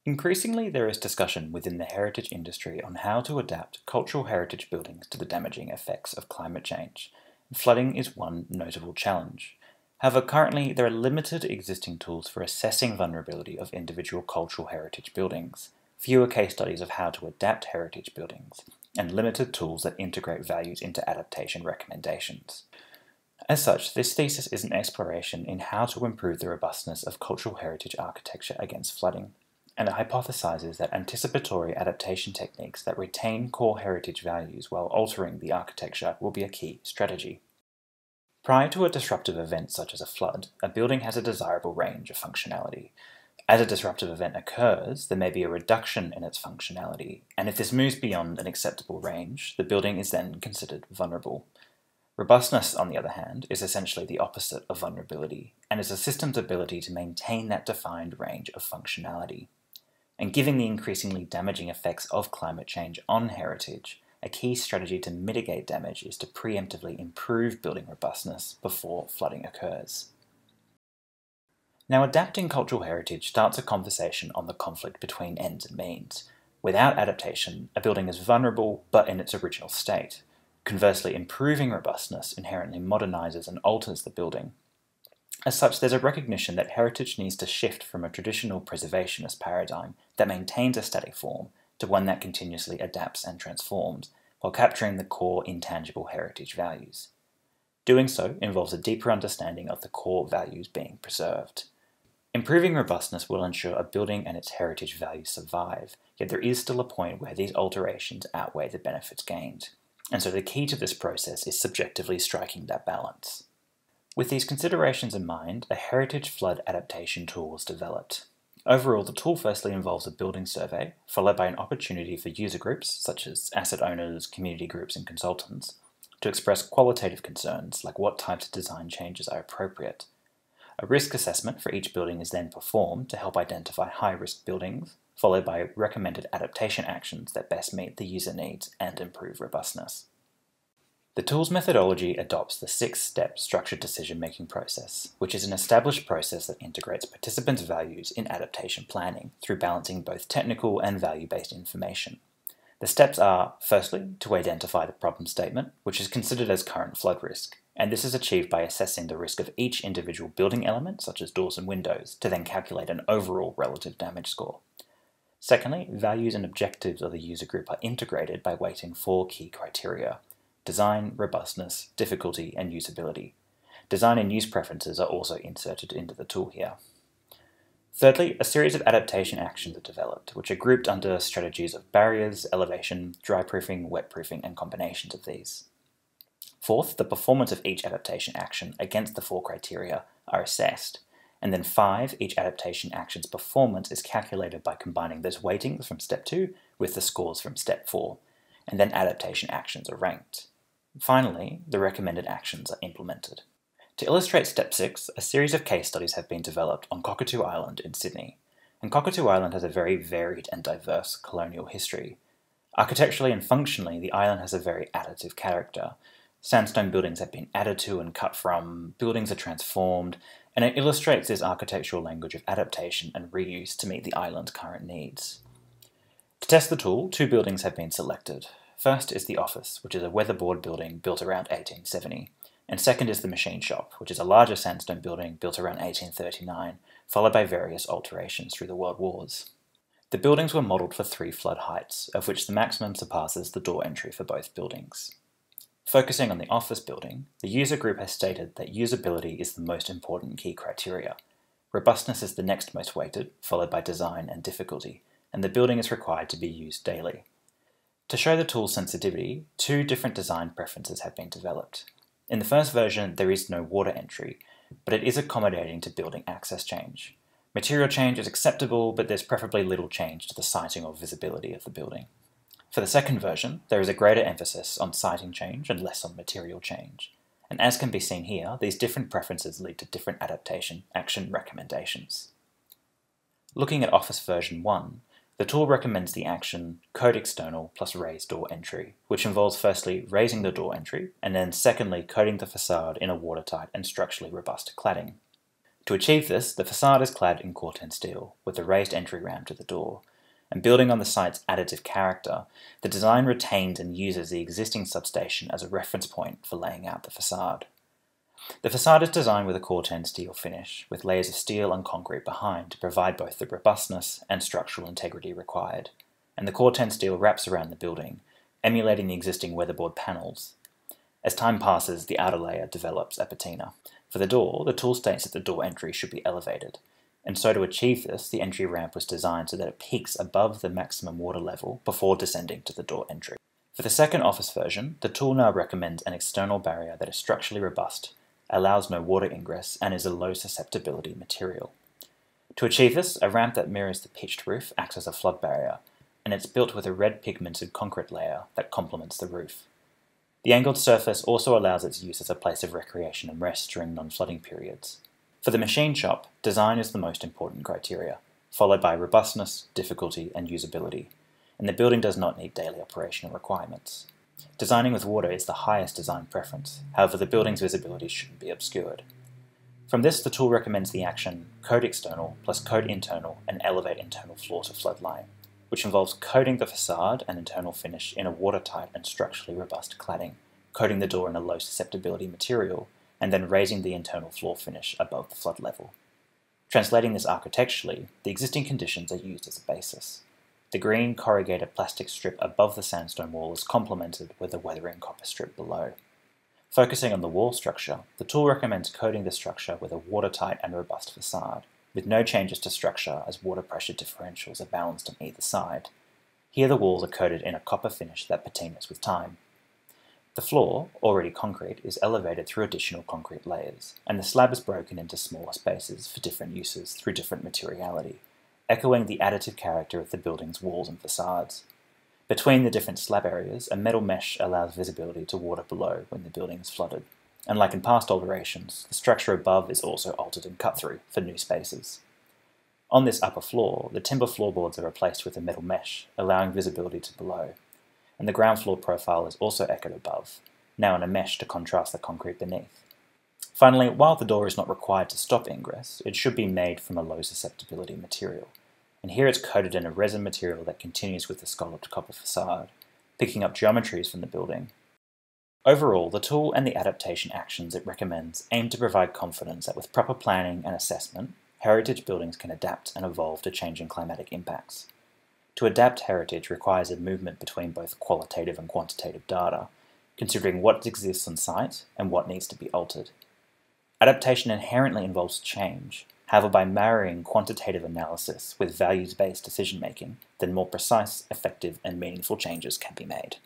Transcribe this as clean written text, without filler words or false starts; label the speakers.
Speaker 1: Increasingly, there is discussion within the heritage industry on how to adapt cultural heritage buildings to the damaging effects of climate change. Flooding is one notable challenge. However, currently there are limited existing tools for assessing vulnerability of individual cultural heritage buildings, fewer case studies of how to adapt heritage buildings, and limited tools that integrate values into adaptation recommendations. As such, this thesis is an exploration in how to improve the robustness of cultural heritage architecture against flooding, and it hypothesizes that anticipatory adaptation techniques that retain core heritage values while altering the architecture will be a key strategy. Prior to a disruptive event such as a flood, a building has a desirable range of functionality. As a disruptive event occurs, there may be a reduction in its functionality, and if this moves beyond an acceptable range, the building is then considered vulnerable. Robustness, on the other hand, is essentially the opposite of vulnerability, and is a system's ability to maintain that defined range of functionality. And given the increasingly damaging effects of climate change on heritage, a key strategy to mitigate damage is to preemptively improve building robustness before flooding occurs. Now, adapting cultural heritage starts a conversation on the conflict between ends and means. Without adaptation, a building is vulnerable but in its original state. Conversely, improving robustness inherently modernizes and alters the building. As such, there's a recognition that heritage needs to shift from a traditional preservationist paradigm that maintains a static form to one that continuously adapts and transforms, while capturing the core intangible heritage values. Doing so involves a deeper understanding of the core values being preserved. Improving robustness will ensure a building and its heritage values survive, yet there is still a point where these alterations outweigh the benefits gained. And so the key to this process is subjectively striking that balance. With these considerations in mind, a heritage flood adaptation tool was developed. Overall, the tool firstly involves a building survey, followed by an opportunity for user groups, such as asset owners, community groups, and consultants, to express qualitative concerns like what types of design changes are appropriate. A risk assessment for each building is then performed to help identify high-risk buildings, followed by recommended adaptation actions that best meet the user needs and improve robustness. The tool's methodology adopts the 6-step structured decision-making process, which is an established process that integrates participants' values in adaptation planning through balancing both technical and value-based information. The steps are, firstly, to identify the problem statement, which is considered as current flood risk, and this is achieved by assessing the risk of each individual building element, such as doors and windows, to then calculate an overall relative damage score. Secondly, values and objectives of the user group are integrated by weighting 4 key criteria: design, robustness, difficulty, and usability. Design and use preferences are also inserted into the tool here. Thirdly, a series of adaptation actions are developed, which are grouped under strategies of barriers, elevation, dry-proofing, wet-proofing, and combinations of these. Fourth, the performance of each adaptation action against the 4 criteria are assessed. And then 5, each adaptation action's performance is calculated by combining those weightings from step 2 with the scores from step 4, and then adaptation actions are ranked. Finally, the recommended actions are implemented. To illustrate step 6, a series of case studies have been developed on Cockatoo Island in Sydney. And Cockatoo Island has a very varied and diverse colonial history. Architecturally and functionally, the island has a very additive character. Sandstone buildings have been added to and cut from, buildings are transformed, and it illustrates this architectural language of adaptation and reuse to meet the island's current needs. To test the tool, 2 buildings have been selected. First is the office, which is a weatherboard building built around 1870, and second is the machine shop, which is a larger sandstone building built around 1839, followed by various alterations through the World Wars. The buildings were modelled for 3 flood heights, of which the maximum surpasses the door entry for both buildings. Focusing on the office building, the user group has stated that usability is the most important key criteria. Robustness is the next most weighted, followed by design and difficulty, and the building is required to be used daily. To show the tool's sensitivity, 2 different design preferences have been developed. In the first version, there is no water entry, but it is accommodating to building access change. Material change is acceptable, but there's preferably little change to the siting or visibility of the building. For the second version, there is a greater emphasis on siting change and less on material change. And as can be seen here, these different preferences lead to different adaptation action recommendations. Looking at Office version 1, the tool recommends the action code external plus raise door entry, which involves firstly raising the door entry, and then secondly coating the facade in a watertight and structurally robust cladding. To achieve this, the facade is clad in Corten steel, with a raised entry ramp to the door, and building on the site's additive character, the design retains and uses the existing substation as a reference point for laying out the facade. The facade is designed with a Corten steel finish, with layers of steel and concrete behind to provide both the robustness and structural integrity required, and the Corten steel wraps around the building, emulating the existing weatherboard panels. As time passes, the outer layer develops a patina. For the door, the tool states that the door entry should be elevated, and so to achieve this, the entry ramp was designed so that it peaks above the maximum water level before descending to the door entry. For the second office version, the tool now recommends an external barrier that is structurally robust, allows no water ingress, and is a low susceptibility material. To achieve this, a ramp that mirrors the pitched roof acts as a flood barrier, and it's built with a red pigmented concrete layer that complements the roof. The angled surface also allows its use as a place of recreation and rest during non-flooding periods. For the machine shop, design is the most important criteria, followed by robustness, difficulty, and usability, and the building does not need daily operational requirements. Designing with water is the highest design preference, however the building's visibility shouldn't be obscured. From this, the tool recommends the action coat external plus coat internal and elevate internal floor to flood line, which involves coating the facade and internal finish in a watertight and structurally robust cladding, coating the door in a low susceptibility material, and then raising the internal floor finish above the flood level. Translating this architecturally, the existing conditions are used as a basis. The green corrugated plastic strip above the sandstone wall is complemented with a weathering copper strip below. Focusing on the wall structure, the tool recommends coating the structure with a watertight and robust facade, with no changes to structure as water pressure differentials are balanced on either side. Here the walls are coated in a copper finish that patinas with time. The floor, already concrete, is elevated through additional concrete layers, and the slab is broken into smaller spaces for different uses through different materiality, echoing the additive character of the building's walls and facades. Between the different slab areas, a metal mesh allows visibility to water below when the building is flooded. And like in past alterations, the structure above is also altered and cut through for new spaces. On this upper floor, the timber floorboards are replaced with a metal mesh, allowing visibility to below. And the ground floor profile is also echoed above, now in a mesh to contrast the concrete beneath. Finally, while the door is not required to stop ingress, it should be made from a low susceptibility material. And here it's coated in a resin material that continues with the scalloped copper facade, picking up geometries from the building. Overall, the tool and the adaptation actions it recommends aim to provide confidence that with proper planning and assessment, heritage buildings can adapt and evolve to changing climatic impacts. To adapt heritage requires a movement between both qualitative and quantitative data, considering what exists on site and what needs to be altered. Adaptation inherently involves change. However, by marrying quantitative analysis with values-based decision-making, then more precise, effective, and meaningful changes can be made.